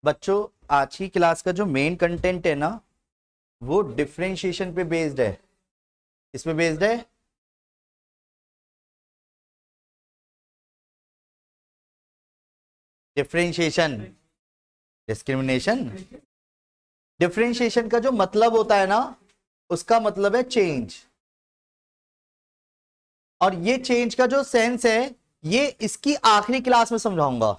बच्चों आज की क्लास का जो मेन कंटेंट है ना वो डिफरेंशिएशन पे बेस्ड है। इस पे बेस्ड है। Differentiation, discrimination. डिफरेंशिएशन का जो मतलब होता है ना उसका मतलब है चेंज, और ये चेंज का जो सेंस है ये इसकी आखिरी क्लास में समझाऊंगा।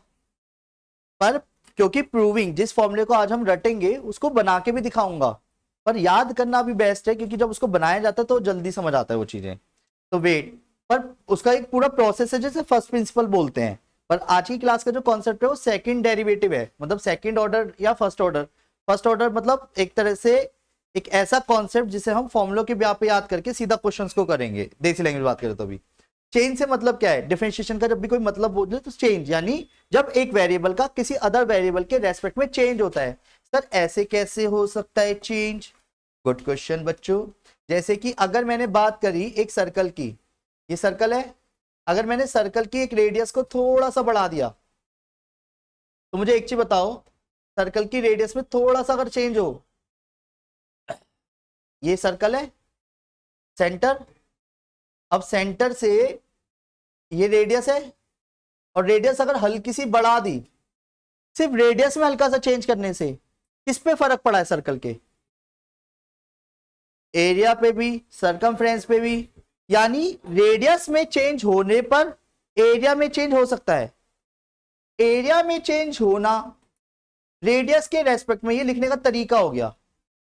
पर क्योंकि प्रूविंग जिस फॉर्मूले को आज हम रटेंगे उसको बना के भी दिखाऊंगा, पर याद करना भी बेस्ट है क्योंकि जब उसको बनाया जाता है तो जल्दी समझ आता है वो चीजें। तो वेट, पर उसका एक पूरा प्रोसेस है जैसे फर्स्ट प्रिंसिपल बोलते हैं। पर आज की क्लास का जो कॉन्सेप्ट है वो सेकंड डेरिवेटिव है, मतलब सेकंड ऑर्डर या फर्स्ट ऑर्डर। फर्स्ट ऑर्डर मतलब एक तरह से एक ऐसा कॉन्सेप्ट जिसे हम फॉर्मुलों के ब्याह पे याद करके सीधा क्वेश्चंस को करेंगे। देसी लैंग्वेज बात करें तो भी चेंज से मतलब क्या है, डिफरेंशिएशन का जब भी कोई मतलब बोले तो चेंज यानी जब एक वेरिएबल का किसी अदर वेरिएबल के रेस्पेक्ट में चेंज होता है। सर ऐसे कैसे हो सकता है चेंज? गुड क्वेश्चन बच्चों। जैसे कि अगर मैंने बात करी एक सर्कल की, ये सर्कल है, अगर मैंने सर्कल की एक रेडियस को थोड़ा सा बढ़ा दिया तो मुझे एक चीज बताओ, सर्कल की रेडियस में थोड़ा सा अगर चेंज हो, ये सर्कल है सेंटर, अब सेंटर से ये रेडियस है, और रेडियस अगर हल्की सी बढ़ा दी, सिर्फ रेडियस में हल्का सा चेंज करने से किस पे फर्क पड़ा है? सर्कल के एरिया पे भी, सरकमफ्रेंस पे भी। यानी रेडियस में चेंज होने पर एरिया में चेंज हो सकता है। एरिया में चेंज होना रेडियस के रेस्पेक्ट में, ये लिखने का तरीका हो गया।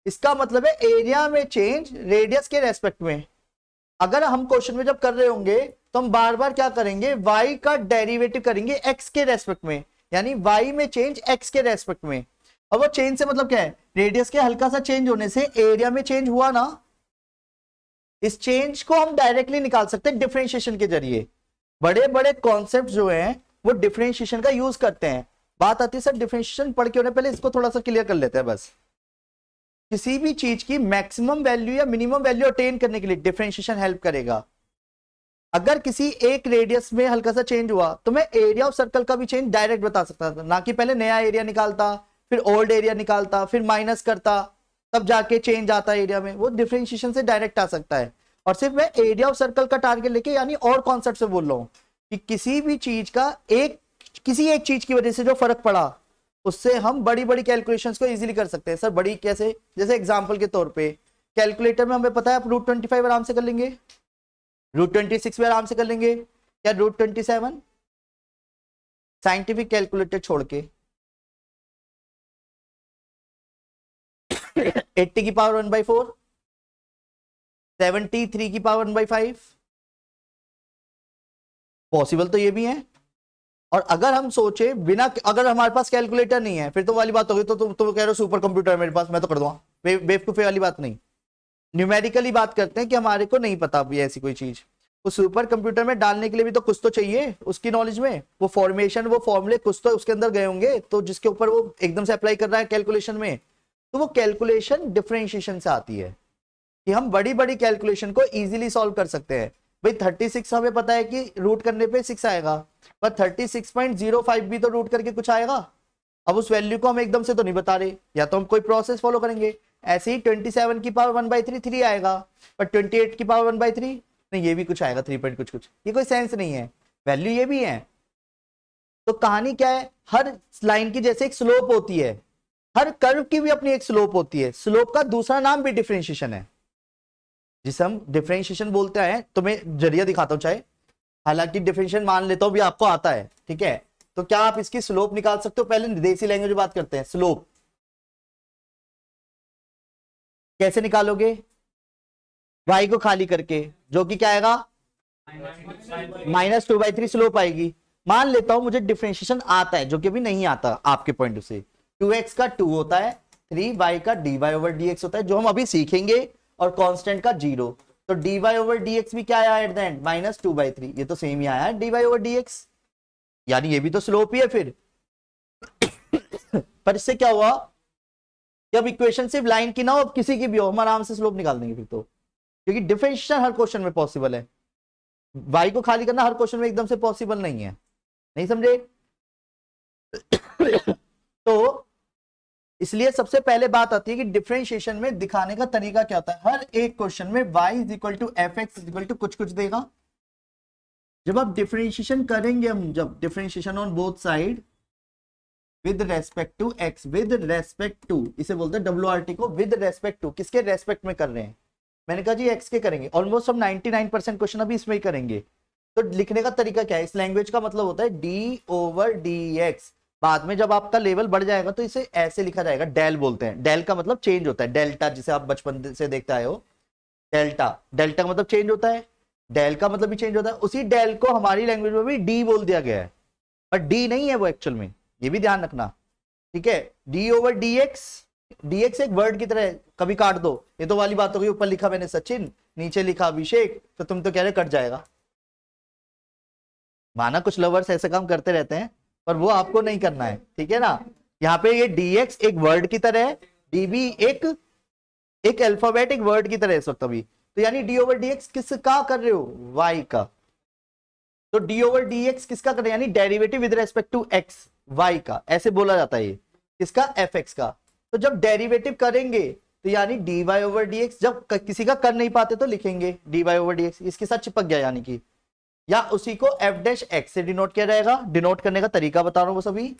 इसका मतलब है एरिया में चेंज रेडियस के रेस्पेक्ट में। अगर हम क्वेश्चन में जब कर रहे होंगे तो हम बार बार क्या करेंगे, y का डेरिवेटिव करेंगे x के रेस्पेक्ट में, यानी y में चेंज x के रेस्पेक्ट में। अब वो चेंज से मतलब क्या है, रेडियस के हल्का सा चेंज होने से एरिया में चेंज हुआ ना, इस चेंज को हम डायरेक्टली निकाल सकते हैं डिफरेंशिएशन के जरिए। बड़े बड़े कॉन्सेप्ट जो हैं वो डिफरेंशिएशन का यूज करते हैं। बात आती है सर डिफरेंशिएशन पढ़ के होने पहले इसको थोड़ा सा क्लियर कर लेते हैं बस। किसी भी चीज की मैक्सिमम वैल्यू या मिनिमम वैल्यू अटेन करने के लिए डिफरेंशिएशन हेल्प करेगा। अगर किसी एक रेडियस में हल्का सा चेंज हुआ तो मैं एरिया ऑफ सर्कल का भी चेंज डायरेक्ट बता सकता था, ना कि पहले नया एरिया निकालता फिर ओल्ड एरिया निकालता फिर माइनस करता तब जाके चेंज आता है एरिया में। वो डिफरेंशिएशन से डायरेक्ट आ सकता है। और सिर्फ मैं एरिया ऑफ सर्कल का टारगेट लेके यानी और कॉन्सेप्ट से बोल रहा हूं कि किसी भी चीज का किसी एक चीज की वजह से जो फर्क पड़ा उससे हम बड़ी बड़ी कैलकुलेशंस को इजीली कर सकते हैं। सर बड़ी कैसे? जैसे एग्जांपल के तौर पे कैलकुलेटर में हमें पता है आप √25 आराम से कर लेंगे, √26 भी आराम से कर लेंगे, या √27? साइंटिफिक कैलकुलेटर छोड़ के 80 की पावर 1/4, 73 की पावर 1/5, पॉसिबल तो ये भी है। और अगर हम सोचे बिना, अगर हमारे पास कैलकुलेटर नहीं है फिर तो वाली बात होगी, तो तुम कह रहे हो सुपर कंप्यूटर है मेरे पास मैं तो कर दूंगा, बेवकूफी वाली बात नहीं। न्यूमेरिकली बात करते हैं कि हमारे को नहीं पता भी ऐसी कोई चीज, उस सुपर कंप्यूटर में डालने के लिए भी तो कुछ तो चाहिए उसकी नॉलेज में, वो फॉर्मेशन वो फॉर्मूले कुछ तो उसके अंदर गए होंगे तो जिसके ऊपर वो एकदम से अप्लाई कर रहा है कैलकुलेशन में। तो वो कैलकुलेशन डिफरेंशिएशन से आती है कि हम बड़ी बड़ी कैलकुलेशन को इजीली सॉल्व कर सकते हैं। भाई 36 हमें पता है कि रूट करने पे 6 आएगा, पर 36.05 भी तो रूट करके कुछ आएगा। अब उस वैल्यू को हम एकदम से तो नहीं बता रहे, या तो हम कोई प्रोसेस फॉलो करेंगे। ऐसे ही 27 की पावर 1/3 3 आएगा, पर 28 की पावर 1/3 नहीं, ये भी कुछ आएगा 3 पॉइंट कुछ कुछ, ये कोई सेंस नहीं है, वैल्यू ये भी है। तो कहानी क्या है, हर लाइन की जैसे एक स्लोप होती है, हर कर्व की भी अपनी एक स्लोप होती है। स्लोप का दूसरा नाम भी डिफरेंशिएशन है, जिसे हम डिफरेंशिएशन बोलते हैं। तो मैं जरिया दिखाता हूं चाहे, हालांकि डिफरेंशिएशन मान लेता हूं भी आपको आता है, ठीक है। तो क्या आप इसकी स्लोप निकाल सकते हो? पहले देसी लैंग्वेज में बात करते हैं, स्लोप कैसे निकालोगे? y को खाली करके, जो कि क्या आएगा -2/3 स्लोप आएगी। मान लेता हूं मुझे डिफरेंशिएशन आता है, जो कि अभी नहीं आता आपके पॉइंट से। 2x का 2 होता है, 3y का dy/dx होता है जो हम अभी सीखेंगे, और कांस्टेंट का 0। तो dy/dx भी क्या आया एट द एंड, -2/3। ये तो सेम ही आया है dy/dx, यानी ये भी तो स्लोप ही है फिर। पर इससे क्या हुआ, जब इक्वेशन सिर्फ लाइन की ना हो, किसी की भी हो, हम आराम से स्लोप निकाल देंगे फिर तो, क्योंकि डिफरेंशिएशन हर क्वेश्चन में पॉसिबल है। y को खाली करना हर क्वेश्चन में एकदम से पॉसिबल नहीं है, नहीं समझे? तो इसलिए सबसे पहले बात आती है कि डिफरेंशिएशन में दिखाने का तरीका क्या होता है। हर एक क्वेश्चन में y is equal to F x is equal to कुछ कुछ देगा। जब आप डिफरेंशिएशन करेंगे, हम जब differentiation on both side with respect to x, with respect to, इसे बोलते हैं WRT को, विद रेस्पेक्ट टू, किसके रेस्पेक्ट में कर रहे हैं? मैंने कहा जी x के करेंगे। ऑलमोस्ट हम 99% क्वेश्चन अभी इसमें ही करेंगे। तो लिखने का तरीका क्या है? इस लैंग्वेज का मतलब होता है d/dx। बाद में जब आपका लेवल बढ़ जाएगा तो इसे ऐसे लिखा जाएगा, डेल बोलते हैं। डेल का मतलब चेंज होता है, डेल्टा, जिसे आप बचपन से देखते आए हो। डेल्टा, डेल्टा का मतलब चेंज होता है, डेल का मतलब भी चेंज होता है। उसी डेल को हमारी लैंग्वेज में भी डी बोल दिया गया है, पर डी नहीं है वो एक्चुअल में, ये भी ध्यान रखना, ठीक है। d/dx, dx एक वर्ड की तरह है, कभी काट दो। ये तो वाली बात हो गई, ऊपर लिखा मैंने सचिन, नीचे लिखा अभिषेक, तो तुम तो कह रहे कट जाएगा। माना कुछ लवर्स ऐसे काम करते रहते हैं, पर वो आपको नहीं करना है, ठीक है ना। यहाँ पे ये dx एक वर्ड की तरह है, db एक अल्फाबेट, एक वर्ड की तरह है इस वक्त अभी। तो यानी d/dx किसका कर रहे हो? y का। तो d/dx किसका कर रहे हैं? यानी derivative with respect to x, y का, ऐसे बोला जाता है ये, किसका? fx का। तो जब डेरिवेटिव करेंगे तो यानी dy/dx, जब किसी का कर नहीं पाते तो लिखेंगे dy/dx, इसके साथ चिपक गया यानी कि, या उसी को f' से डिनोट किया जाएगा, डिनोट करने का तरीका बता रहा हूं वो सभी,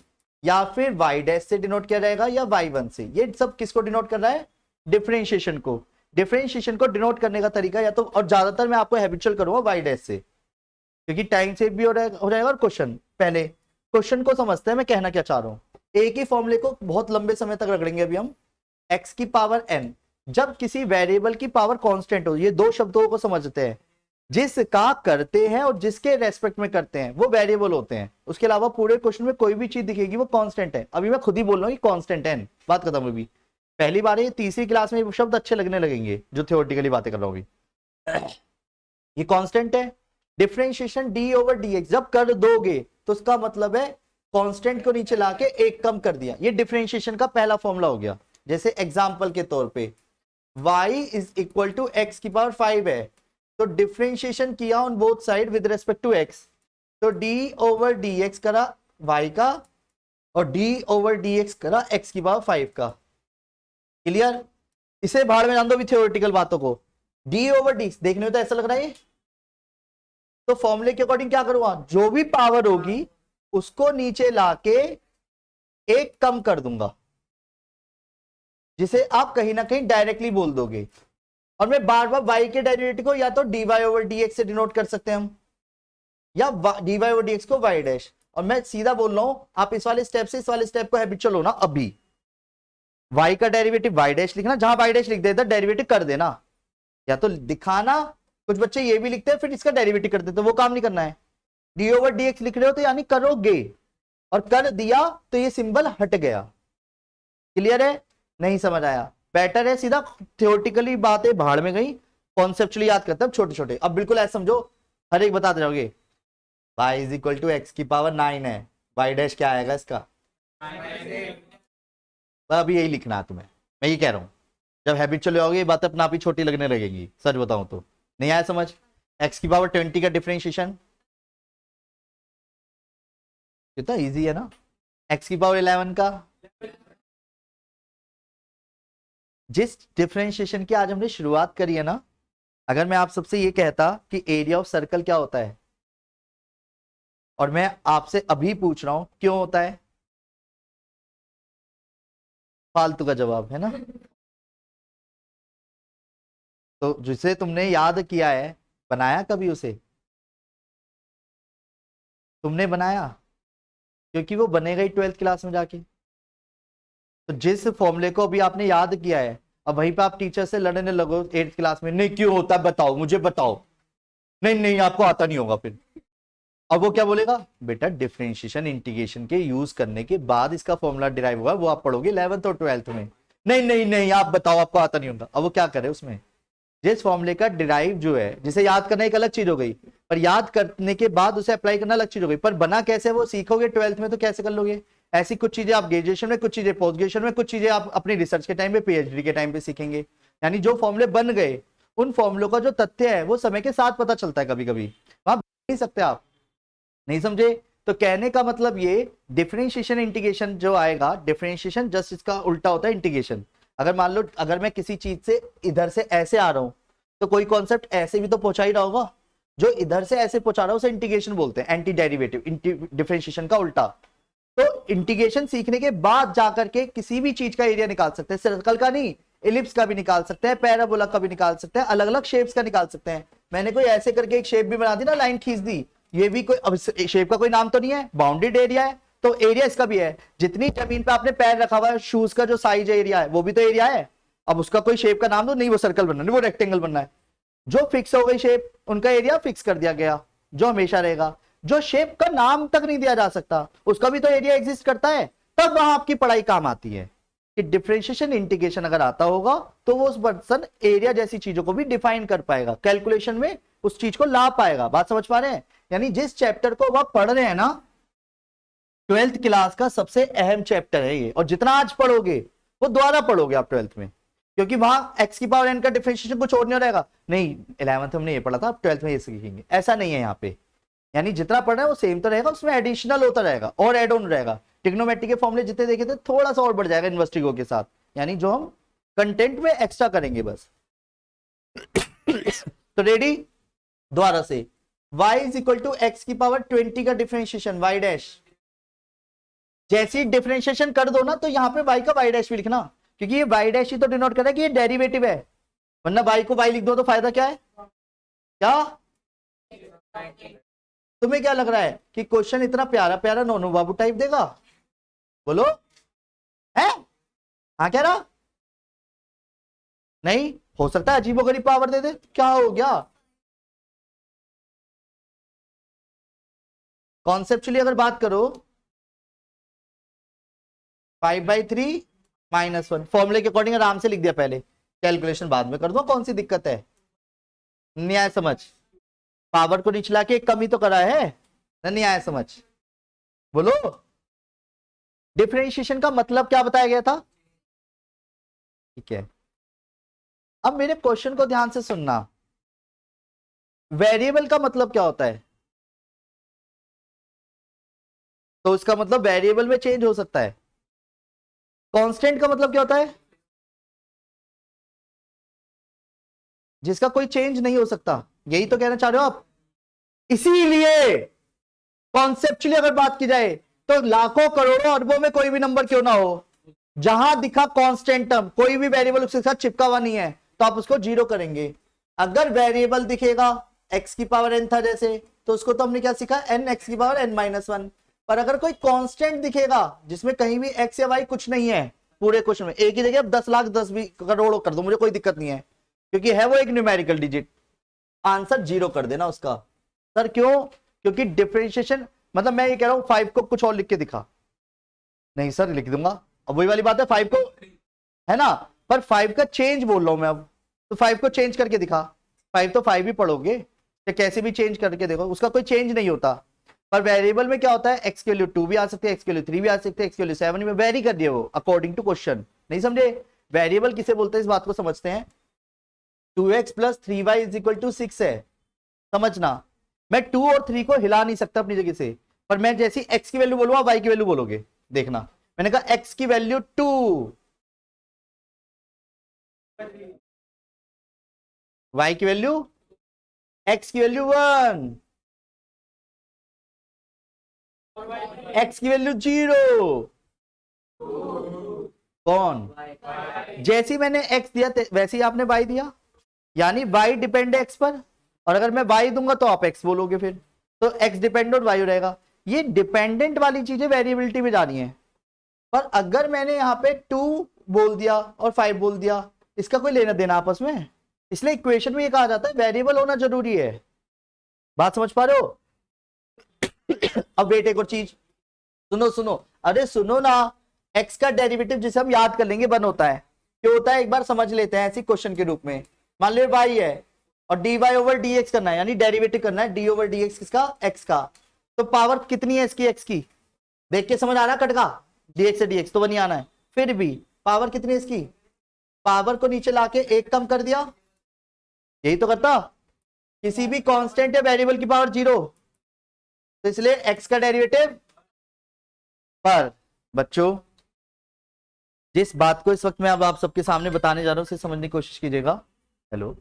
या फिर y' से डिनोट किया जाएगा, या y1 से। ये सब किसको डिनोट कर रहा है? डिफरेंशिएशन को। डिफरेंशिएशन को डिनोट करने का तरीका या तो, और ज्यादातर मैं आपको हैबिचुअल करूंगा y' से, क्योंकि टाइम सेव भी हो जाएगा और क्वेश्चन, पहले क्वेश्चन को समझते हैं मैं कहना क्या चाह रहा हूं। एक ही फॉर्मूले को बहुत लंबे समय तक रगड़ेंगे अभी हम। x की पावर n, जब किसी वेरिएबल की पावर कांस्टेंट हो, ये दो शब्दों को समझते हैं, जिसका करते हैं और जिसके रेस्पेक्ट में करते हैं वो वेरिएबल होते हैं। उसके अलावा पूरे क्वेश्चन में कोई भी चीज दिखेगी वो कांस्टेंट है। अभी मैं खुद ही बोल रहा हूँ कि कांस्टेंट n, बात खत्म हुई। पहली बार ये तीसरी क्लास में शब्द अच्छे लगने लगेंगे जो थियोरेटिकली बातें कर रहा हूँ अभी। ये कांस्टेंट है। डिफरेंशिएशन d/dx जब कर दोगे तो उसका मतलब है कांस्टेंट को नीचे लाके एक कम कर दिया। ये डिफरेंशिएशन का पहला फॉर्मूला हो गया। जैसे एग्जांपल के तौर पे y is equal to x की पावर 5 है, तो डिफरेंशिएशन किया on both side with respect to x, तो d/dx करा y का और d/dx करा x की पावर 5 का। क्लियर? इसे भाड़ में जान दो भी थ्योरेटिकल बातों को। d/d देखने में तो ऐसा लग रहा है, तो फॉर्मूले के अकॉर्डिंग क्या करूंगा? जो भी पावर होगी उसको नीचे लाके एक कम कर दूंगा, जिसे आप कहीं ना कहीं डायरेक्टली बोल दोगे। और मैं बार बार y के डेरिवेटिव को या तो dy/dx से डिनोट कर सकते हैं हम, या dy/dx को y'। और मैं सीधा बोल रहा हूं, आप इस वाले स्टेप से इस वाले स्टेप को हैबिचुअल होना। अभी y का डेरिवेटिव y' लिखना, जहां y' लिख देता डेरिवेटिव कर देना, या तो दिखाना। कुछ बच्चे ये भी लिखते हैं फिर इसका डेरिवेटिव कर देते, तो वो काम नहीं करना है। d/dx लिख रहे हो तो यानी करोगे, और कर दिया तो ये सिंबल हट गया। क्लियर है? नहीं समझ आया? बेटर है सीधा थियोरेटिकली बातें भाड़ में गई, कॉन्सेप्चुअली याद करते हैं छोटे छोटे। अब बिल्कुल ऐसे समझो, हर एक बताते जाओगे। y is equal to x की पावर 9 है, y' क्या आएगा इसका? अभी यही लिखना है तुम्हें, मैं ये कह रहा हूं। जब हैबिचुअल होगी ये बातें अपना आप ही छोटी लगने लगेंगी, सच बताऊं तो। नहीं आया समझ? x की पावर 20 का डिफरेंशिएशन कितना इजी है ना, x की पावर 11 का। जिस डिफरेंशिएशन की आज हमने शुरुआत करी है ना, अगर मैं आप सबसे ये कहता कि एरिया ऑफ सर्कल क्या होता है, और मैं आपसे अभी पूछ रहा हूं क्यों होता है, फालतू का जवाब है ना। तो जिसे तुमने याद किया है, बनाया कभी उसे? तुमने बनाया? क्योंकि वो बनेगा ही 12th क्लास में जाके। तो जिस फॉर्मूले को अभी आपने याद किया है, अब वहीं पे आप टीचर से लड़ने लगो 8th क्लास में, नहीं क्यों होता है बताओ, मुझे बताओ। नहीं नहीं आपको आता नहीं होगा फिर। अब वो क्या बोलेगा? बेटा डिफरेंशिएशन इंटीग्रेशन के यूज करने के बाद इसका फॉर्मूला डिराइव हुआ, वो आप पढ़ोगे 11th और 12th में। नहीं नहीं नहीं आप बताओ, आपको आता नहीं होगा। अब वो क्या करे उसमें, जिस फॉर्मूले का डिराइव जो है, जिसे याद करना एक अलग चीज हो गई, पर याद करने के बाद उसे अप्लाई करना अलग चीज हो गई। पर बना कैसे वो सीखोगे 12th में, तो कैसे कर लोगे? ऐसी कुछ चीजें आप ग्रेजुएशन में, कुछ चीजें पोस्ट ग्रेजुएशन में, कुछ चीजें आप अपनी रिसर्च के टाइम पे, पीएचडी के टाइम पे सीखेंगे। यानी जो फॉर्मूले बन गए, उन फॉर्मूलों का जो तथ्य है वो समय के साथ पता चलता है। कभी कभी वहां नहीं सकते आप, नहीं समझे? तो कहने का मतलब ये डिफरेंशिएशन इंटीग्रेशन जो आएगा, डिफरेंशिएशन जस्ट इसका उल्टा होता है इंटीग्रेशन। अगर मान लो अगर मैं किसी चीज से इधर से ऐसे आ रहा हूं तो कोई कॉन्सेप्ट ऐसे भी तो पहुंचा ही रहा होगा, जो इधर से ऐसे पहुंचा रहा है उसे इंटीग्रेशन बोलते हैं, एंटी डेरिवेटिव, डिफरेंशिएशन का उल्टा। तो इंटीग्रेशन सीखने के बाद जाकर के किसी भी चीज का एरिया निकाल सकते हैं, सर्कल का नहीं, एलिप्स का भी निकाल सकते हैं, पैराबोला का भी निकाल सकते हैं, अलग अलग शेप्स का निकाल सकते हैं। मैंने कोई ऐसे करके एक शेप भी बना दी ना, लाइन खींच दी, ये भी कोई अब शेप का कोई नाम तो नहीं है, बाउंडेड एरिया है, तो एरिया इसका भी है। जितनी जमीन पे आपने पैर रखा हुआ है, शूज का जो साइज एरिया है वो भी तो एरिया है। अब उसका कोई शेप का नाम दो, नहीं वो सर्कल बनना, नहीं वो रेक्टेंगल बनना है। जो फिक्स हो गई शेप उनका एरिया फिक्स कर दिया गया, जो हमेशा रहेगा। जो शेप का नाम तक नहीं दिया जा सकता उसका भी तो एरिया एग्जिस्ट करता है, तब वहां आपकी पढ़ाई काम आती है कि डिफरेंशिएशन इंटीग्रेशन अगर आता होगा तो वो उस पर्सन एरिया जैसी चीजों को भी डिफाइन कर पाएगा, कैलकुलेशन में उस चीज को ला पाएगा। बात समझ पा रहे हैं? यानी जिस चैप्टर को वह पढ़ रहे हैं ना, 12th क्लास का सबसे अहम चैप्टर है ये, और जितना आज पढ़ोगे वो दोबारा पढ़ोगे आप 12th में, क्योंकि वहां x की पावर n का डिफरेंशिएशन कुछ और नहीं रहेगा। नहीं 11th हमने ये पढ़ा था, 12th में ये सीखेंगे, ऐसा नहीं है यहाँ पे। यानी जितना पढ़ रहे हैं वो सेम तो रहेगा, उसमें एडिशनल होता रहेगा और एड ऑन रहेगा। ट्रिग्नोमेट्री के फॉर्मूले जितने देखे थे थोड़ा सा और बढ़ जाएगा इन्वेस्टिगो के साथ, यानी जो हम कंटेंट में एक्स्ट्रा करेंगे बस। तो रेडी, दोबारा से y is equal to x की पावर 20 का डिफरेंशिएशन y डैश। जैसी डिफरेंशिएशन कर दो ना तो यहाँ पे y का y डैश भी लिखना, क्योंकि ये y डैश ही तो डिनोट कर रहा है कि ये डेरिवेटिव है, वरना y को y लिख दो तो फायदा क्या है? क्या तुम्हें क्या लग रहा है कि क्वेश्चन इतना प्यारा प्यारा नोनू बाबू टाइप देगा? बोलो है? हाँ कह रहा नहीं हो सकता है अजीबोगरीब पावर दे दे, क्या हो गया? कॉन्सेप्चुअली अगर बात करो 5/3 -1 फॉर्मूले के अकॉर्डिंग आराम से लिख दिया, पहले कैलकुलेशन बाद में कर दो, कौन सी दिक्कत है? न्याय समझ, पावर को निचला के एक कमी तो करा है ना, न्याय समझ। बोलो डिफरेंशिएशन का मतलब क्या बताया गया था? ठीक है, अब मेरे क्वेश्चन को ध्यान से सुनना। वेरिएबल का मतलब क्या होता है? तो उसका मतलब वेरिएबल में चेंज हो सकता है। कांस्टेंट का मतलब क्या होता है? जिसका कोई चेंज नहीं हो सकता, यही तो कहना चाह रहे हो आप। इसीलिए कॉन्सेप्चुअली अगर बात की जाए तो लाखों करोड़ों अरबों में कोई भी नंबर क्यों ना हो, जहां दिखा कांस्टेंट टर्म, कोई भी वेरिएबल उसके साथ चिपका हुआ नहीं है, तो आप उसको जीरो करेंगे। अगर वेरिएबल दिखेगा x की पावर n था जैसे, तो उसको तो हमने क्या सीखा, n x की पावर n-1। पर अगर कोई कांस्टेंट दिखेगा जिसमें कहीं भी x या y कुछ नहीं है, पूरे क्वेश्चन में एक ही जगह 10 लाख 10 भी करोड़ कर दो, मुझे कोई दिक्कत नहीं है, क्योंकि है वो एक न्यूमेरिकल डिजिट, आंसर जीरो कर देना उसका। सर क्यों? क्योंकि डिफरेंशिएशन मतलब मैं ये कह रहा हूं 5 को कुछ और लिख के दिखा, नहीं सर लिख दूंगा, अब वही वाली बात है 5 को, है ना, पर 5 का चेंज बोल रहा हूं मैं अब, तो 5 को चेंज करके दिखा। 5 तो 5 ही पढ़ोगे, या कैसे भी चेंज करके देखो, उसका कोई चेंज नहीं होता। पर वेरिएबल में क्या होता है, x की वैल्यू 2 भी आ सकती है, x की वैल्यू 3 भी आ सकती है, x की वैल्यू 7 में वेरी कर दिया वो अकॉर्डिंग टू क्वेश्चन। नहीं समझे? वेरिएबल किसे बोलते हैं इस बात को समझते हैं। 2x + 3y = 6 है, समझना। मैं 2 और 3 को हिला नहीं सकता अपनी जगह से, पर मैं जैसी x की वैल्यू बोलूंगा y की वैल्यू बोलोगे, देखना। मैंने कहा x की वैल्यू 2, y की वैल्यू, x की वैल्यू 1, x की वैल्यू 0। कौन? जैसी मैंने x दिया वैसे ही आपने y दिया, यानी y डिपेंड है x पर, और अगर मैं y दूंगा तो आप x बोलोगे, फिर तो x डिपेंड और y रहेगा। ये डिपेंडेंट वाली चीजें वेरिएबिलिटी में जानी है। पर अगर मैंने यहाँ पे 2 बोल दिया और 5 बोल दिया, इसका कोई लेना देना आपस में, इसलिए इक्वेशन में ये कहा जाता है वेरिएबल होना जरूरी है। बात समझ पा रहे हो? अब वेट एक और चीज सुनो सुनो, अरे सुनो ना, x का डेरिवेटिव जिसे हम याद कर लेंगे 1 होता है। क्यों होता है एक बार समझ लेते हैं ऐसी क्वेश्चन के रूप में। मान लो y है और dy/dx करना है, यानी डेरिवेटिव करना है d/dx किसका, x का। तो पावर कितनी है इसकी, x की? देख के समझ आ रहा है कटका, dx से dx तो बनी आना है, फिर भी पावर कितनी है इसकी? पावर को नीचे लाके 1 कम कर दिया, यही तो करता। किसी भी कांस्टेंट या वेरिएबल की पावर 0, तो इसलिए x का डेरिवेटिव पर। बच्चों जिस बात को इस वक्त मैं अब आप सबके सामने बताने जा रहा हूं उसे समझने की कोशिश कीजिएगा। हेलो,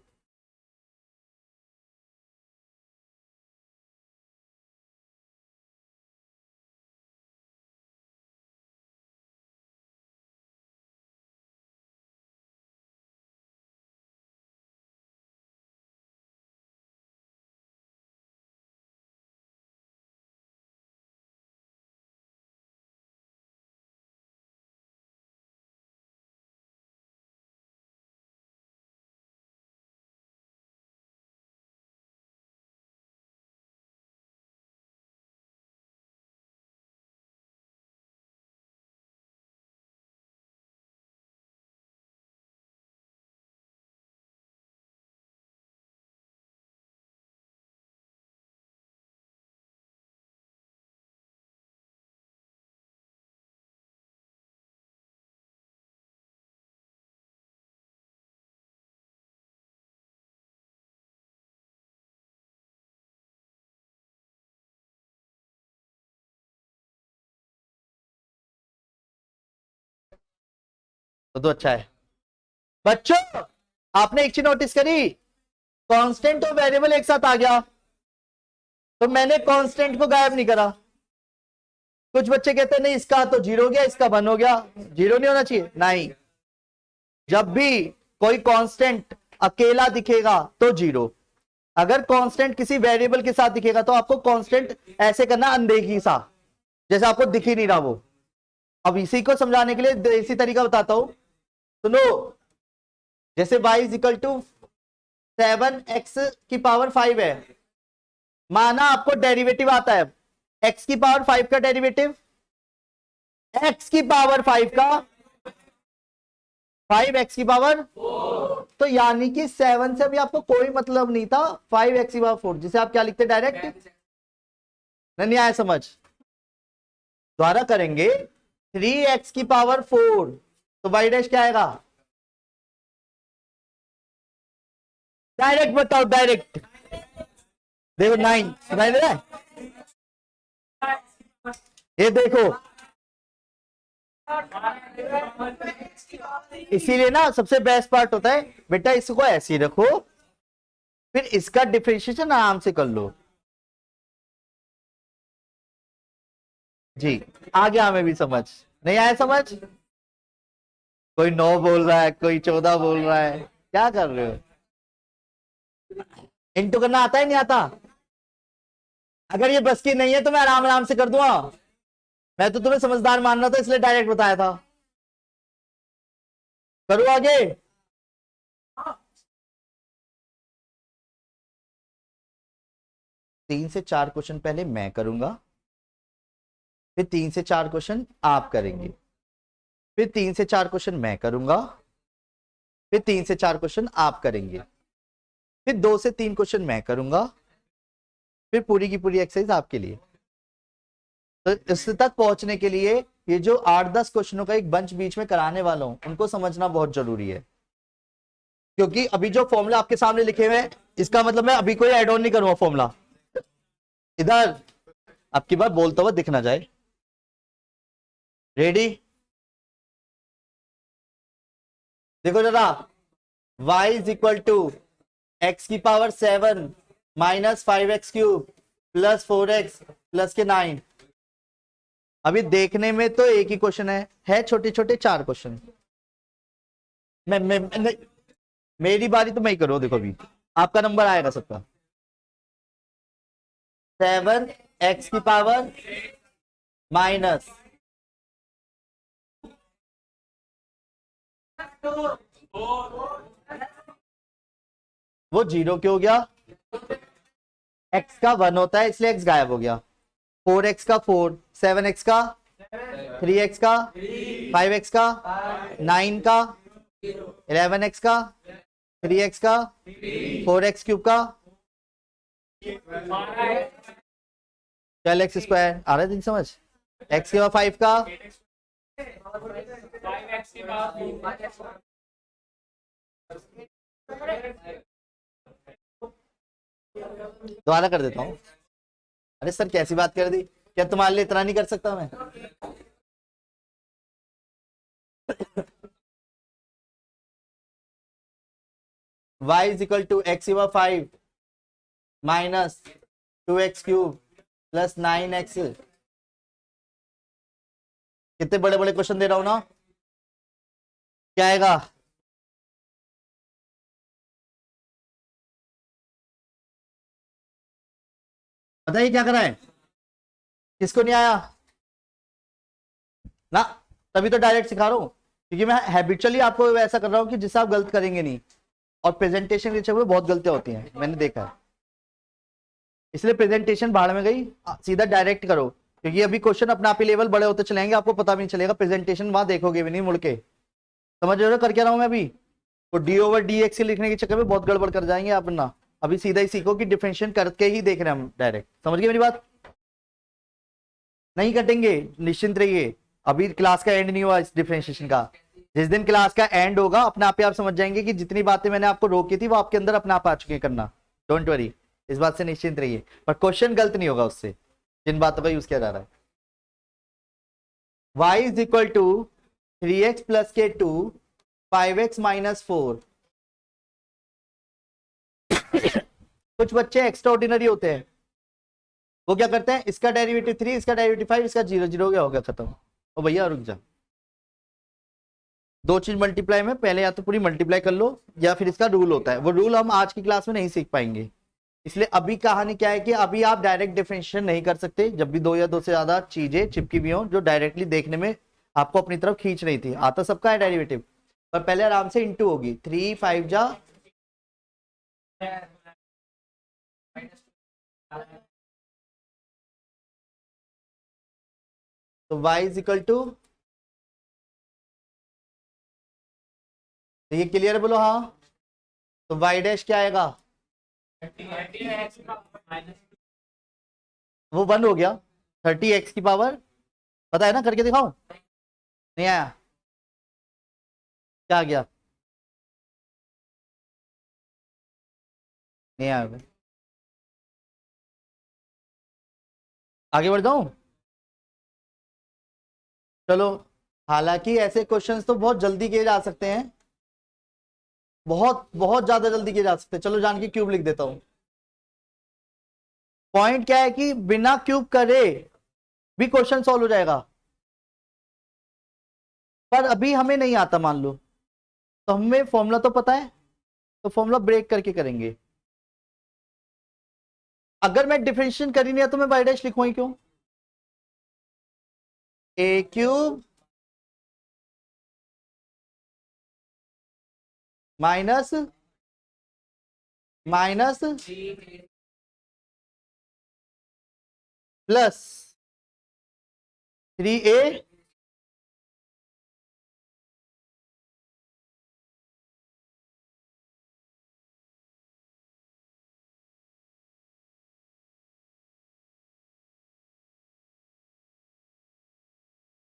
तो अच्छा है। बच्चों आपने एक चीज नोटिस करी, कांस्टेंट और वेरिएबल एक साथ आ गया, तो मैंने कांस्टेंट को गायब नहीं करा। कुछ बच्चे कहते हैं नहीं इसका तो 0 हो गया, इसका 1 हो गया, 0 नहीं होना चाहिए। नहीं, जब भी कोई कांस्टेंट अकेला दिखेगा तो 0, अगर कांस्टेंट किसी वेरिएबल के साथ दिखेगा तो आपको कांस्टेंट ऐसे करना अनदेखी सा, जैसे आपको दिख ही नहीं रहा वो। अब इसी को समझाने के लिए देसी तरीका बताता हूं, सुनो। जैसे y is equal to 7x⁵ है, माना आपको डेरिवेटिव आता है x⁵ का डेरिवेटिव, x⁵ का 5x⁵, तो यानी कि 7 से भी आपको कोई मतलब नहीं था, 5x⁴, जिसे आप क्या लिखते डायरेक्ट। नहीं आया समझ? द्वारा करेंगे 3x⁴, तो y डैश क्या आएगा? डायरेक्ट बताओ, डायरेक्ट देखो 9 सुनाई दे रहा है, ये देखो। इसीलिए ना सबसे बेस्ट पार्ट होता है बेटा, इसको ऐसे ही रखो, फिर इसका डिफरेंशिएशन आराम से कर लो। जी आ गया हमें भी समझ, नहीं आया समझ? कोई 9 बोल रहा है, कोई 14 बोल रहा है, क्या कर रहे हो? इंटू करना आता है नहीं आता? अगर ये बस की नहीं है तो मैं आराम आराम से कर दूंगा, मैं तो तुम्हें समझदार मान रहा था इसलिए डायरेक्ट बताया था। करो आगे। 3 से 4 क्वेश्चन पहले मैं करूंगा, फिर 3 से 4 क्वेश्चन आप करेंगे, फिर 3 से 4 क्वेश्चन मैं करूंगा, फिर 3 से 4 क्वेश्चन आप करेंगे, फिर 2 से 3 क्वेश्चन मैं करूंगा, फिर पूरी की पूरी एक्सरसाइज आपके लिए। तो इस तक पहुंचने के लिए ये जो 8-10 क्वेश्चनों का एक बंच बीच में कराने वाला हूं उनको समझना बहुत जरूरी है, क्योंकि अभी जो फॉर्मूला आपके सामने लिखे हुए हैं इसका मतलब मैं अभी कोई एड ऑन नहीं करूंगा फॉर्मूला, इधर आपकी बात बोलता हुआ दिख ना जाए। रेडी? देखो जरा, y is equal to x⁵ minus 5x³ plus 4x plus के 9। अभी देखने में तो एक ही क्वेश्चन है छोटे छोटे 4 क्वेश्चन। मैं मेरी बारी तो मैं ही करो, देखो अभी आपका नंबर आएगा सबका। 7x⁵ माइनस वो 0 क्यों हो गया? x का 1 होता है इसलिए x गायब हो गया। 4x का 4, 7x का 3x का 5x का 9 का 11x का 3x का 4x³ का 12x² आ रहा है समझ? x के बाद 5 का दोबारा कर देता हूं। अरे सर कैसी बात कर दी, क्या तुम्हारे लिए इतना नहीं कर सकता मैं? y is equal to x over 5 minus 2x cube plus 9x। कितने बड़े बड़े क्वेश्चन दे रहा हूं ना, क्या आएगा? बताइए क्या करा है, किसको नहीं आया ना? तभी तो डायरेक्ट सिखा रहा हूं, क्योंकि मैं हैबिचुअली आपको ऐसा कर रहा हूं कि जिससे आप गलत करेंगे नहीं। और प्रेजेंटेशन के चक्कर में बहुत गलतियां होती हैं, मैंने देखा है। इसलिए प्रेजेंटेशन भाड़ में गई, सीधा डायरेक्ट करो, क्योंकि अभी क्वेश्चन अपने आप ही लेवल बड़े होते चलेंगे, आपको पता भी नहीं चलेगा। प्रेजेंटेशन वहां देखोगे भी नहीं मुड़ के। समझ रहे हो कर क्या रहा हूं मैं अभी? तो डी ओवर डी एक्स लिखने के चक्कर में बहुत गड़बड़ कर जाएंगे आप ना। अभी सीधा ही सीखो कि डिफरेंशिएट करके ही देख रहे हैं हम डायरेक्ट। समझ गए मेरी बात? नहीं कटेंगे, निश्चिंत रहिए। अभी क्लास का एंड नहीं हुआ इस डिफरेंशिएशन का। जिस दिन क्लास का एंड होगा अपने आप ही आप समझ जाएंगे कि जितनी बातें मैंने आपको रोकी थी वो आपके अंदर अपने आप आ चुकी है करना। डोंट वरी, इस बात से निश्चिंत रहिए। पर क्वेश्चन गलत नहीं होगा उससे, जिन बातों का यूज किया जा रहा है। y is equal to 3x plus के 2 5x माइनस 4। कुछ बच्चे एक्स्ट्रा ऑर्डिनरी होते हैं, वो क्या करते हैं, इसका डेरिवेटिव 3, इसका डेरिवेटिव 5, इसका 0 0 हो गया खत्म। ओ भैया रुक जा, दो चीज मल्टीप्लाई में पहले या तो पूरी मल्टीप्लाई कर लो या फिर इसका रूल होता है, वो रूल हम आज की क्लास में नहीं सीख पाएंगे। इसलिए अभी कहानी क्या है कि अभी आप डायरेक्ट डिफरेंशिएशन नहीं कर सकते जब भी दो या दो से ज्यादा चीजें चिपकी हुई हो जो डायरेक्टली देखने में आपको अपनी तरफ खींच रही थी। आता सबका है डेरिवेटिव, पर पहले आराम से इंटू होगी। 3 5 जा तो y इज इक्वल टू, तो ये क्लियर है बोलो हाँ? तो y डैश क्या आएगा? वो बंद हो गया। 30x की पावर, पता है ना, करके दिखाऊं? नहीं आया, क्या आ गया? नहीं आया, आगे बढ़ जाऊं? चलो, हालांकि ऐसे क्वेश्चंस तो बहुत जल्दी किए जा सकते हैं, बहुत बहुत ज्यादा जल्दी किए जा सकते हैं। चलो जान के क्यूब लिख देता हूं। पॉइंट क्या है कि बिना क्यूब करे भी क्वेश्चन सॉल्व हो जाएगा, पर अभी हमें नहीं आता मान लो, तो हमें फॉर्मूला तो पता है, तो फॉर्मूला ब्रेक करके करेंगे। अगर मैं डिफरेंशिएशन कर ही नहीं है तो मैं बाय डैश लिखूं ही क्यों? A cube minus minus plus 3a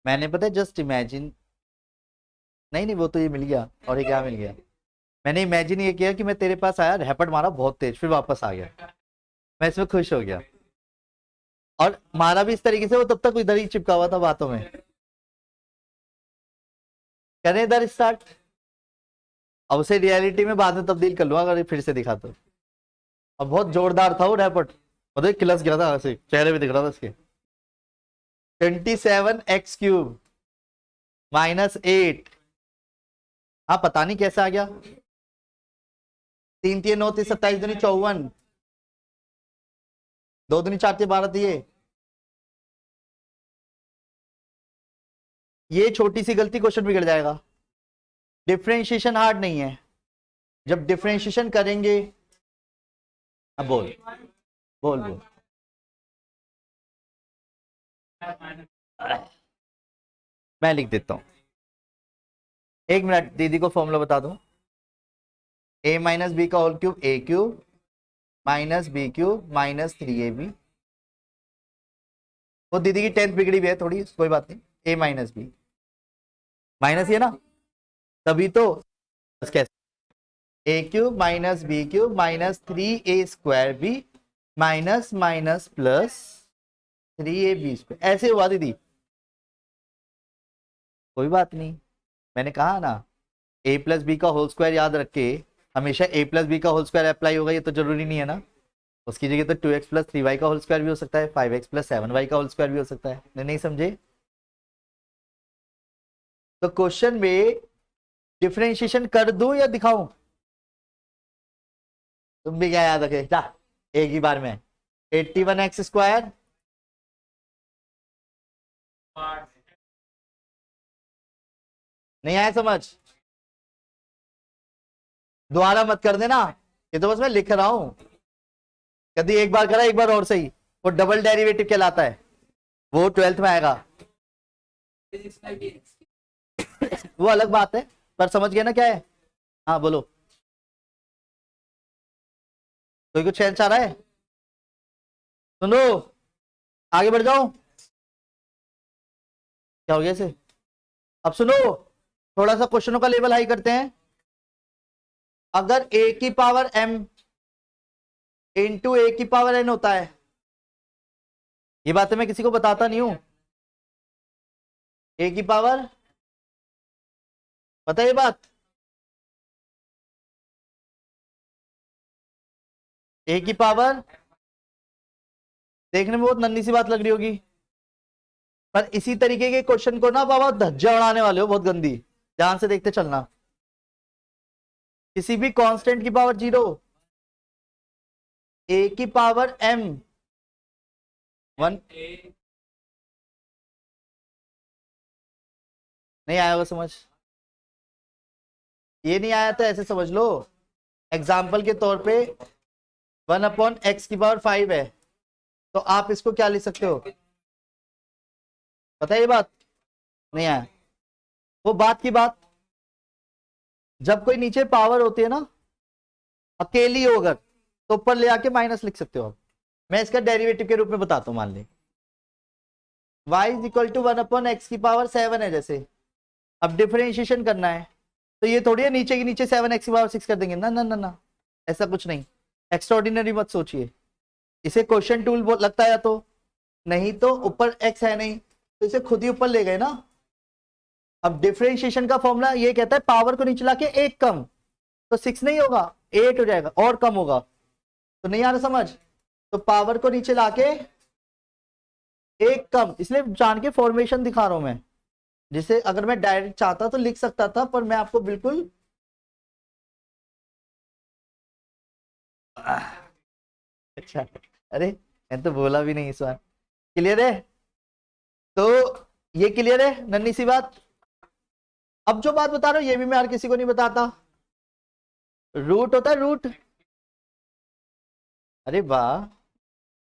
मैंने पता है जस्ट इमेजिन, नहीं नहीं वो तो ये मिल गया, और ये क्या मिल गया, मैंने इमेजिन ये किया कि मैं तेरे पास आया, रैपट मारा बहुत तेज, फिर वापस आ गया, मैं इसमें खुश हो गया। और मारा भी इस तरीके से, वो तब तक इधर ही चिपका हुआ था बातों में। करें इधर स्टार्ट, अब उसे रियलिटी में बाद में तब्दील कर लूंगा अगर फिर से दिखा तो। और बहुत जोरदार था वो रैपट, मतलब खिलस गया था ऐसे, चेहरे पे दिख रहा था उसके। 27x³ -8, हाँ पता नहीं कैसे आ गया। 3 3 9 3 27 दूनी 54, 2 दूनी 4 3 12 दिए। ये छोटी सी गलती क्वेश्चन बिगड़ जाएगा। डिफरेंशिएशन हार्ड नहीं है, जब डिफरेंशिएशन करेंगे, अब बोल बोल बोल। मैं लिख देता हूं, एक मिनट दीदी को फॉर्मूला बता दूं। a माइनस बी का whole cube a³ minus b³ -3ab। वो दीदी की 10th बिगड़ी हुई है थोड़ी, कोई बात नहीं। a माइनस बी माइनस, ये ना, तभी तो बस कैसे a³ -b³ -3a² b minus minus plus 3ab², ऐसे हुआ दीदी, कोई बात नहीं, मैंने कहा ना a+b² याद रख के हमेशा a+b² अप्लाई होगा, ये तो जरूरी नहीं है ना। उसकी जगह तो 2x+3y² भी हो सकता है, 5x+7y² भी हो सकता है। नहीं समझे? तो क्वेश्चन में डिफरेंशिएशन कर दूं या दिखाऊं? तुम भी क्या याद रखे जा, एक ही बार में 81x²। नहीं आया समझ? दोबारा मत कर देना, ये तो बस मैं लिख रहा हूं, कभी एक बार करा एक बार और सही, वो डबल डेरिवेटिव कहलाता है, वो 12th में आएगा। वो अलग बात है, पर समझ गए ना क्या है? हाँ बोलो, कोई कुछ चैन चाह रहा है? सुनो, आगे बढ़ जाओ, क्या हो गया इसे? अब सुनो, थोड़ा सा क्वेश्चनों का लेवल हाई करते हैं। अगर a⁻m इंटू a⁻n होता है, ये बातें मैं किसी को बताता नहीं हूं, a की पावर, पता है ये बात? a की पावर देखने में बहुत नन्ही सी बात लग रही होगी, पर इसी तरीके के क्वेश्चन को ना बाबा धज्जा उड़ाने वाले हो बहुत गंदी, ध्यान से देखते चलना। किसी भी कांस्टेंट की पावर 0, a की पावर m 1, नहीं आया वो समझ? ये नहीं आया तो ऐसे समझ लो, एग्जाम्पल के तौर पे 1/x⁵ है, तो आप इसको क्या लिख सकते हो? पता है ये बात? नहीं आया? वो बात की बात, जब कोई नीचे पावर होती है ना, अकेली हो अगर, तो ऊपर ले आके माइनस लिख सकते हो आप। मैं इसका डेरिवेटिव के रूप में बताता हूं, मान ले y = 1/x⁷ है जैसे, अब डिफरेंशिएशन करना है, तो ये थोड़ी है नीचे की नीचे 7x�6 कर देंगे, ना ना ना ना, ऐसा कुछ नहीं, एक्स्ट्राऑर्डिनरी मत सोचिए, इसे क्वेश्चन टूल लगता है, या तो नहीं तो ऊपर x है नहीं, तो इसे खुद ही ऊपर ले गए ना। अब डिफरेंशिएशन का फॉर्मूला ये कहता है पावर को नीचे लाके 1 कम, तो 6 नहीं होगा 8 हो जाएगा, और कम होगा, तो नहीं आ रहा समझ? तो पावर को नीचे लाके 1 कम, इसलिए जान के फॉर्मेशन दिखा रहा हूं मैं, जिसे अगर मैं डायरेक्ट चाहता तो लिख सकता था, पर मैं आपको बिल्कुल अच्छा, अरे मैं तो बोला भी नहीं इस बार, क्लियर है? तो ये क्लियर है, नन्ही सी बात। अब जो बात बता रहा हूं ये भी मैं हर किसी को नहीं बताता, रूट होता है रूट, अरे वाह,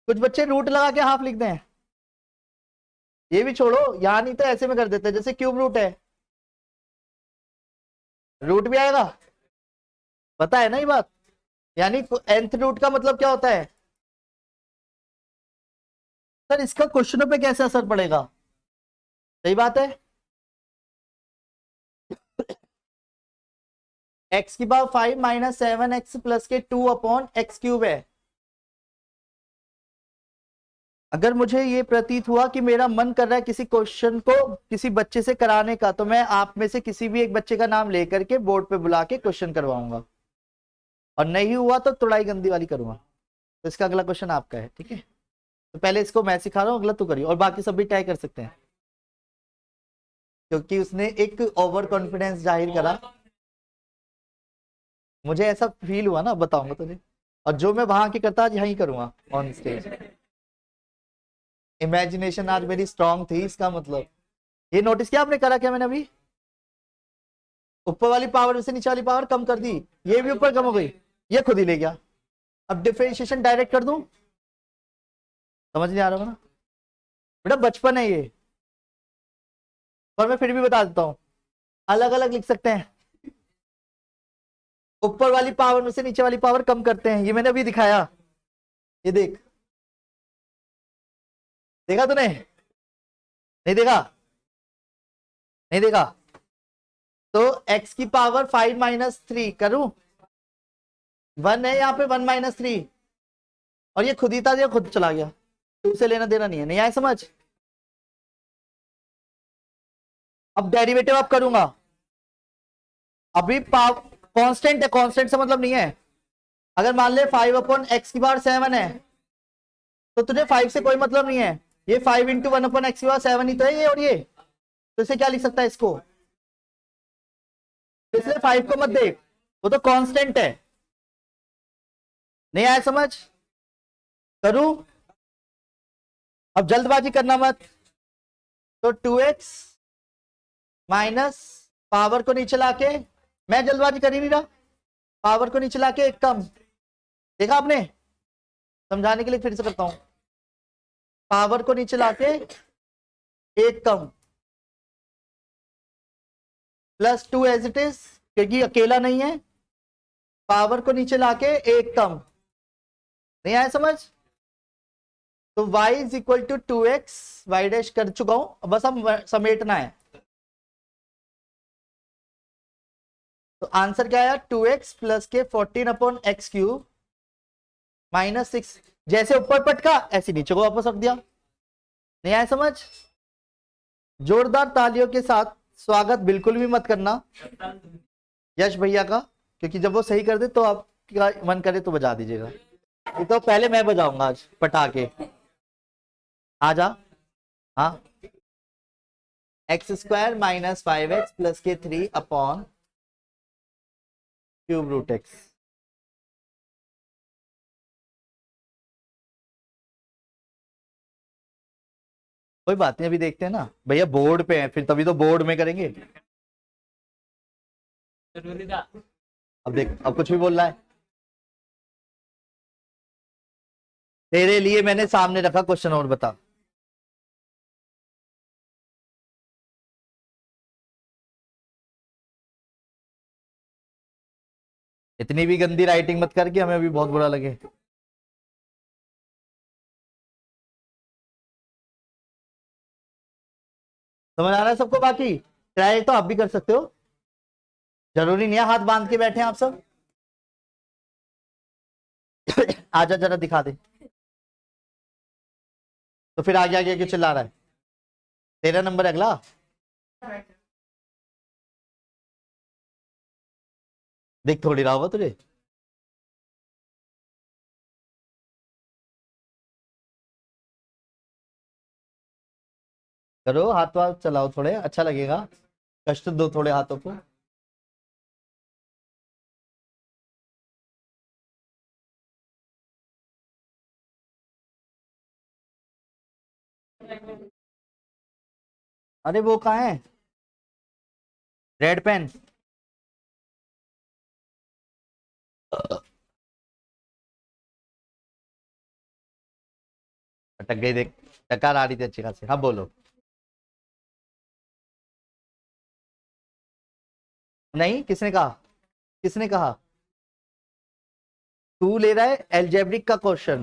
कुछ बच्चे रूट लगा के हाफ लिखते हैं, ये भी छोड़ो, यहां नहीं तो ऐसे में कर देते हैं, जैसे क्यूब रूट है, रूट भी आएगा, पता है ना ये बात? यानी nth रूट का मतलब क्या होता है? सर इसका क्वेश्चनों पे कैसे असर पड़ेगा? सही बात है, x⁵ माइनस 7x प्लस के 2/x³ है। अगर मुझे ये प्रतीत हुआ कि मेरा मन कर रहा है किसी क्वेश्चन को किसी बच्चे से कराने का, तो मैं आप में से किसी भी एक बच्चे का नाम लेकर के बोर्ड पे बुला के क्वेश्चन करवाऊंगा, और नहीं हुआ तो तुड़ाई गंदी वाली करूंगा। तो इसका अगला क्वेश्चन आपका है, ठीक है? तो पहले इसको मैं सिखा रहा हूँ, अगला तू करिए, और बाकी सब भी ट्राई कर सकते हैं, क्योंकि उसने एक ओवर कॉन्फिडेंस जाहिर करा, मुझे ऐसा फील हुआ ना, बताऊंगा तुझे, और जो मैं वहां की करता आज यहीं करूंगा ऑन स्टेज। इमेजिनेशन आज मेरी स्ट्रांग थी, इसका मतलब ये नोटिस किया आपने, करा क्या मैंने अभी? ऊपर वाली पावर से नीचे वाली पावर कम कर दी, ये भी ऊपर कम हो गई, ये खुद ही ले गया। अब डिफरेंशिएशन डायरेक्ट कर दूं, समझ नहीं आ रहा ना बेटा, बचपन है ये, पर मैं फिर भी बता देता हूं, अलग अलग लिख सकते हैं, ऊपर वाली पावर में से नीचे वाली पावर कम करते हैं, ये मैंने अभी दिखाया, ये देख, देखा तूने? नहीं देखा? नहीं देखा? तो x⁵ करूं, 1 है यहाँ पे, 1 - 3, और ये खुद ही था, ये खुद चला गया, टू से लेना देना नहीं है, नहीं आया समझ। अब डेरिवेटिव अब करूंगा, अभी कांस्टेंट है, कांस्टेंट से मतलब नहीं है। अगर मान ले 5/x⁻7 है तो तुझे 5 से कोई मतलब नहीं है, ये 5 × 1/x⁻7 ही तो है ये, और ये तो इसे क्या लिख सकता है इसको, इसलिए 5 को मत देख, वो तो कांस्टेंट है। नहीं आया समझ, करूं, अब जल्दबाजी करना मत। तो 2x माइनस पावर को नीचे लाके, मैं जल्दबाजी कर ही नहीं रहा, पावर को नीचे लाके एक कम, देखा आपने, समझाने के लिए फिर से करता हूं, पावर को नीचे लाके एक कम प्लस 2 एज इट इज, क्योंकि अकेला नहीं है, पावर को नीचे लाके एक कम। नहीं आया समझ, तो y is equal to 2x, Y dash कर चुका हूं, बस अब समेटना है। तो आंसर क्या आया, 2x प्लस के 14/x³ -6, जैसे ऊपर पटका ऐसे नीचे को वापस रख दिया। नहीं आया समझ, जोरदार तालियों के साथ स्वागत बिल्कुल भी मत करना यश भैया का, क्योंकि जब वो सही कर दे तो आपका मन करे तो बजा दीजिएगा, ये तो पहले मैं बजाऊंगा आज पटाखे। आ जा, हाँ, x² - 5x प्लस के 3/√x। कोई बात नहीं, अभी देखते हैं ना भैया, बोर्ड पे है फिर तभी तो बोर्ड में करेंगे। अब देख, अब कुछ भी बोल रहा है, तेरे लिए मैंने सामने रखा क्वेश्चन, और बता। इतनी भी गंदी राइटिंग मत कर कि हमें भी बहुत बुरा लगे। समझ आ रहा है सबको, बाकी ट्राई तो आप भी कर सकते हो, जरूरी नहीं है हाथ बांध के बैठे हैं आप सब। आजा जरा दिखा दे, तो फिर आगे आगे क्यों चिल्ला रहा है, तेरा नंबर है अगला। देख थोड़ी रहा होगा तुझे, करो हाथ वाथ चलाओ, थोड़े अच्छा लगेगा, कष्ट दो थोड़े हाथों को। अरे वो कहाँ है, रेड पेन। अटक गई देख, टकार आ रही थी अच्छी खासी। हाँ बोलो। नहीं, किसने कहा, किसने कहा, तू ले रहा है एल्जेब्रिक का क्वेश्चन,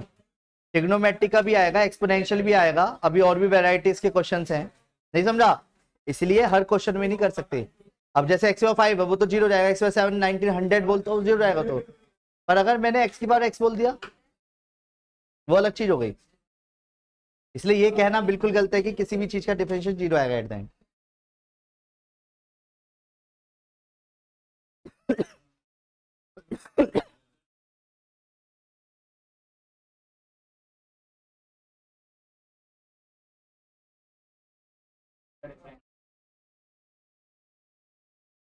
ट्रिग्नोमेट्रिक का भी आएगा, एक्सपोनेंशियल भी आएगा, अभी और भी वेराइटीज के क्वेश्चंस हैं, नहीं समझा, इसलिए हर क्वेश्चन में नहीं कर सकते। अब जैसे x/5 है वो तो 0 जाएगा, x/7 1900 बोलता हूँ 0 जाएगा, तो पर अगर मैंने x⁻x बोल दिया वो अलग चीज हो गई, इसलिए ये कहना बिल्कुल गलत है कि किसी भी चीज का डिफरेंशियल 0 आएगा एट द एंड।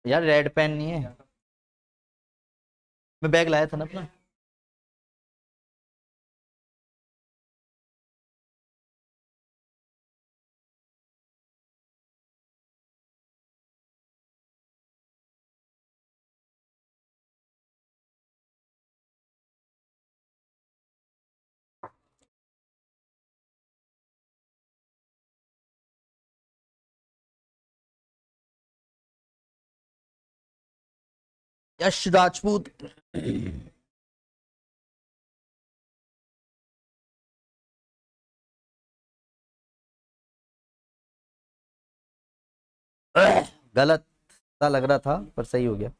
यार रेड पेन नहीं है, मैं बैग लाया था ना अपना। यश राजपूत। गलत सा लग रहा था पर सही हो गया,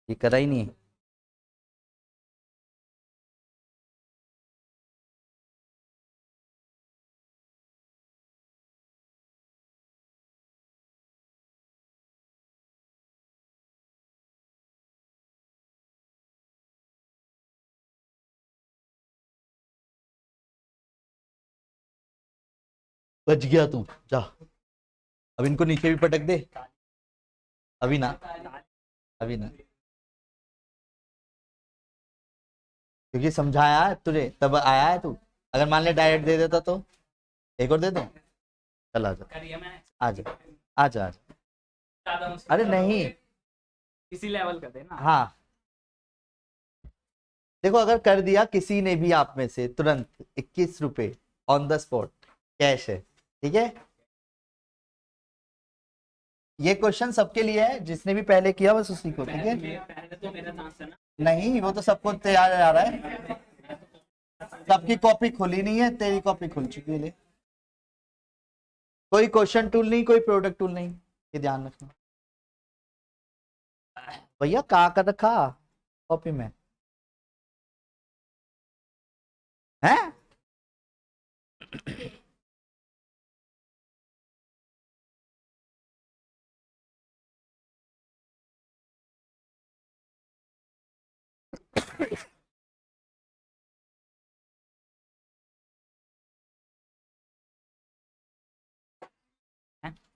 ये करा ही नहीं। बच गया तू, जा अब इनको नीचे भी पटक दे। अभी ना, अभी ना, क्योंकि समझाया है तुझे तब आया है तू। अगर मान ले डायरेक्ट दे देता तो एक और दे दो। चल आ जा, आ जा, आ जा, आ जा। अरे नहीं, इसी लेवल का देना। हाँ देखो, अगर कर दिया किसी ने भी आप में से तुरंत 21 रुपए ऑन द स्पॉट कैश है, ठीक है। ये क्वेश्चन सबके लिए है, जिसने भी पहले किया बस उसी को, ठीक है। पहले तो मेरा चांस है ना। नहीं, वो तो सबको तैयार आ रहा है। सबकी कॉपी खुली नहीं है, तेरी कॉपी खुल चुकी है। ले, कोई क्वेश्चन टूल नहीं, कोई प्रोडक्ट टूल नहीं, ये ध्यान रखना। भैया कहाँ कर रखा कॉपी में है?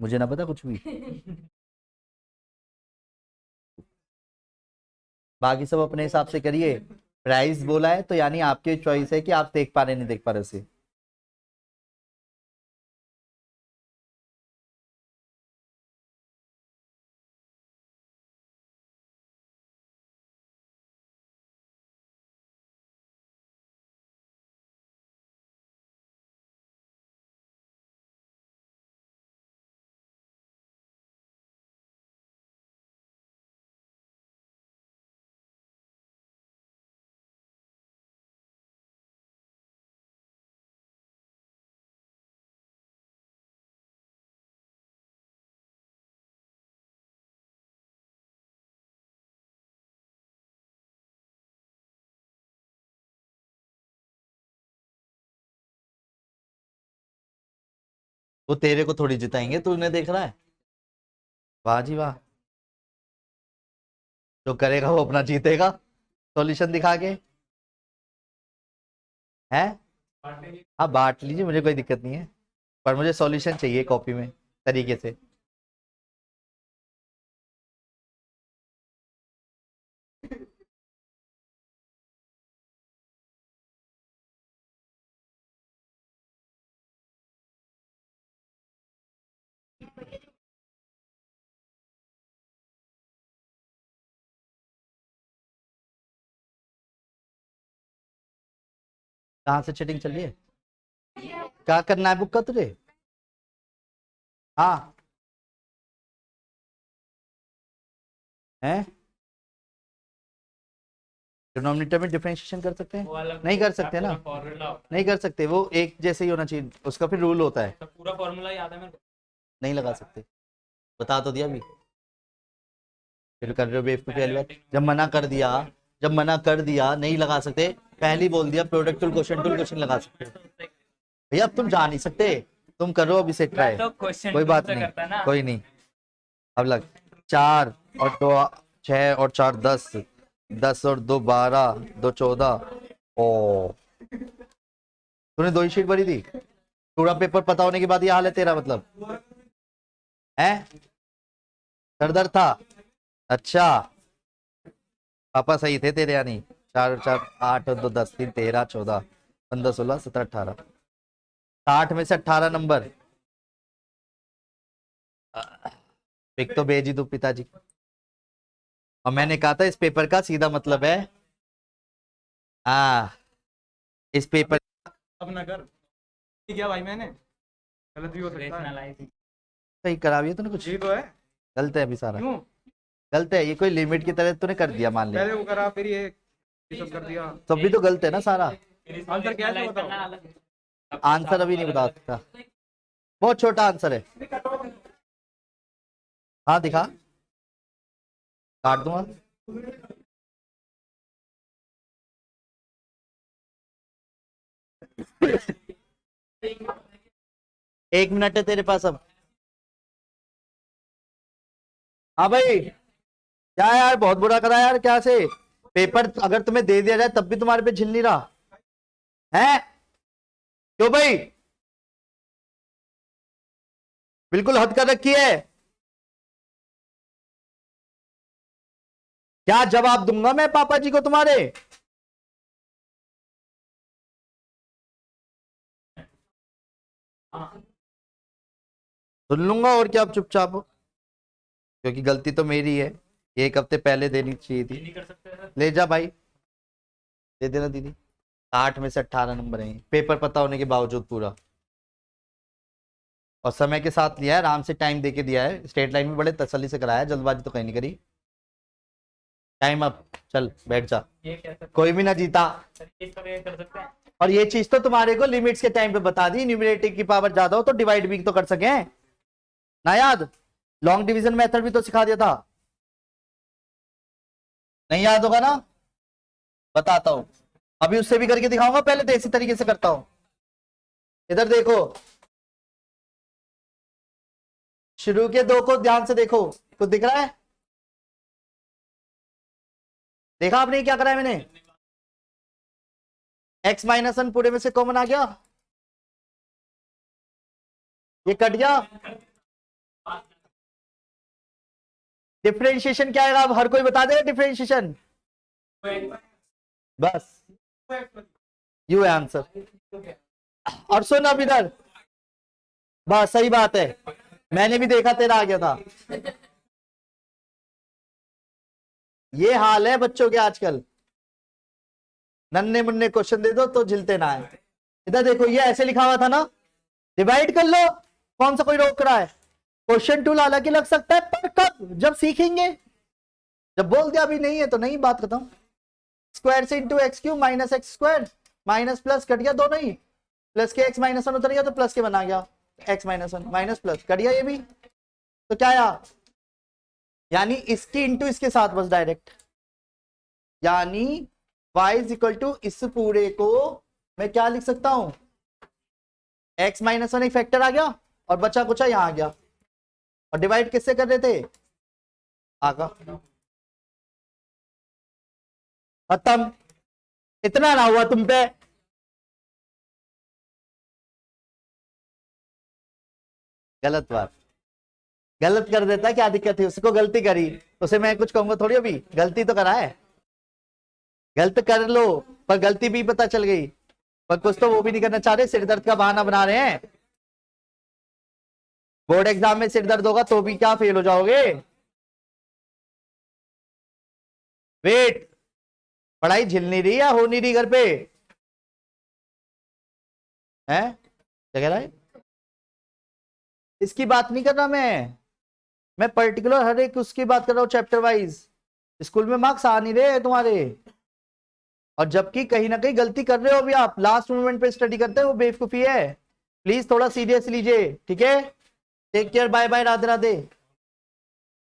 मुझे ना पता कुछ भी। बाकी सब अपने हिसाब से करिए। प्राइस बोला है तो यानी आपकी चॉइस है कि आप देख पा रहे नहीं देख पा रहे उसे। वो तेरे को थोड़ी जिताएंगे, तू उन्हें देख रहा है। वाह जी वाह, जो करेगा वो अपना जीतेगा सॉल्यूशन दिखा के। है, हाँ बांट लीजिए, मुझे कोई दिक्कत नहीं है, पर मुझे सॉल्यूशन चाहिए कॉपी में तरीके से। कहाँ से चीटिंग चल रही है? क्या करना है बुक का तुझे? हाँ है, डिनोमिनेटर में डिफरेंशिएशन कर सकते हैं? नहीं कर सकते ना, नहीं कर सकते, वो एक जैसे ही होना चाहिए, उसका फिर रूल होता है। पूरा फॉर्मूला याद है मेरे को। नहीं लगा सकते, बता तो दिया अभी, फिर कर रहे हो बेवकूफी वाली बात। जब मना कर दिया, जब मना कर दिया नहीं लगा सकते, पहले ही बोल दिया प्रोडक्ट टूल क्वेश्चन लगा सकते हो। भैया अब तुम जा नहीं सकते, तुम करो अभी से ट्राई, तो क्वेश्चन कोई बात नहीं, कोई नहीं। अब लग, 4 और 2 6 और 4 10, 10 और 2 12, 2 14। ओ, तूने 2 ही शीट भरी थी? पूरा पेपर पता होने के बाद ये हाल है तेरा, मतलब है? सर दर्द था? अच्छा, पापा सही थे तेरे, यानी 4 और 4 8 और 2 10, 3 13 14 15 16 17 18, 60 में से 18 नंबर। एक तो भेज ही दो पिताजी। और मैंने कहा था इस पेपर का सीधा मतलब है, हाँ इस पेपर। अब ना कर क्या भाई, मैंने गलत भी हो सकता है। सही करा भी है तूने कुछ? ये तो है। गलत है अभी सारा, क्यों? गलत है, ये कोई लिमिट की तरह तूने कर दिया मान ले। पहले वो करा फिर ये सब कर दिया। तो अभी तो गलत है ना सारा। आंसर क्या है बताओ। आंसर अभी नहीं बता सकता, बहुत छोटा आंसर है। हाँ दिखा, काट दूंगा। एक मिनट है तेरे पास अब। हाँ भाई, क्या यार बहुत बुरा करा यार, क्या से पेपर अगर तुम्हें दे दिया जाए तब भी तुम्हारे पे झिल नहीं रहा है? क्यों भाई? बिल्कुल हद कर रखी है। क्या जवाब दूंगा मैं पापा जी को तुम्हारे? सुन लूंगा और क्या, आप चुपचाप हो, क्योंकि गलती तो मेरी है, एक हफ्ते पहले देनी चाहिए थी। नहीं कर सकते सर। ले जा भाई, दे देना दीदी। 8 में से 18 नंबर है, पेपर पता होने के बावजूद पूरा, और समय के साथ लिया है, आराम से टाइम दे के दिया है, स्टेट लाइन में बड़े तसल्ली से कराया, जल्दबाजी तो कहीं नहीं करी। टाइम अप, चल बैठ जा। ये क्या सर? कोई भी ना जीता। सर इसका भी कर सकते हैं। और ये चीज तो तुम्हारे को लिमिट्स के टाइम पे बता दी, न्यूमरेटर की पावर ज्यादा हो तो डिवाइड भी तो कर सके ना, याद? लॉन्ग डिवीजन मेथड भी तो सिखा दिया था, नहीं याद होगा ना? बताता हूं, अभी उससे भी करके दिखाऊंगा, पहले तो इसी तरीके से करता हूं। इधर देखो, शुरू के दो को ध्यान से देखो, कुछ दिख रहा है? देखा आपने क्या करा है मैंने? x -1 पूरे में से कॉमन आ गया, ये कट गया। डिफरेंशिएशन क्या आएगा? अब हर कोई बता देगा डिफरेंशिएशन, बस यू है आंसर। और सुन अब इधर, बस सही बात है, मैंने भी देखा तेरा आ गया था। ये हाल है बच्चों के आजकल, नन्हे मुन्ने क्वेश्चन दे दो तो झिलते ना है। इधर देखो, ये ऐसे लिखा हुआ था ना, डिवाइड कर लो, कौन सा कोई रोक रहा है? क्वेश्चन टूल हालांकि लग सकता है, पर कब? जब सीखेंगे। जब बोल दिया अभी नहीं है तो नहीं, बात खत्म। स्क्वायर से into x cube minus x square, minus plus cut गया दोनों ही, प्लस के x -1 उतर गया तो प्लस के बना गया, x -1 माइनस प्लस कट गया ये भी, तो क्या आया? यानी इसकी इंटू इसके साथ बस डायरेक्ट, यानी y इज इक्वल टू इस पूरे को मैं क्या लिख सकता हूं? x -1 एक फैक्टर आ गया और बचा कुछ यहां आ गया, और डिवाइड किससे कर रहे थे? आगा, खत्म। इतना ना हुआ तुम पे? गलत बात, गलत कर देता, क्या दिक्कत है? उसको गलती करी, उसे मैं कुछ कहूंगा थोड़ी, अभी गलती तो करा है, गलत कर लो, पर गलती भी पता चल गई, पर कुछ तो वो भी नहीं करना चाह रहे, सिर दर्द का बहाना बना रहे हैं। बोर्ड एग्जाम में सिर दर्द होगा तो भी क्या फेल हो जाओगे? वेट, पढ़ाई झिल नहीं रही या हो नहीं रही घर पे? हैं क्या कह रहा है? इसकी बात नहीं कर रहा मैं पर्टिकुलर हर एक उसकी बात कर रहा हूं, चैप्टर वाइज। स्कूल में मार्क्स आ नहीं रहे तुम्हारे, और जबकि कहीं ना कहीं गलती कर रहे हो अभी आप, लास्ट मोमेंट पे स्टडी करते हो, वो बेवकूफी है। प्लीज थोड़ा सीरियस लीजिए, ठीक है? Take care, bye bye, Radhe Radhe.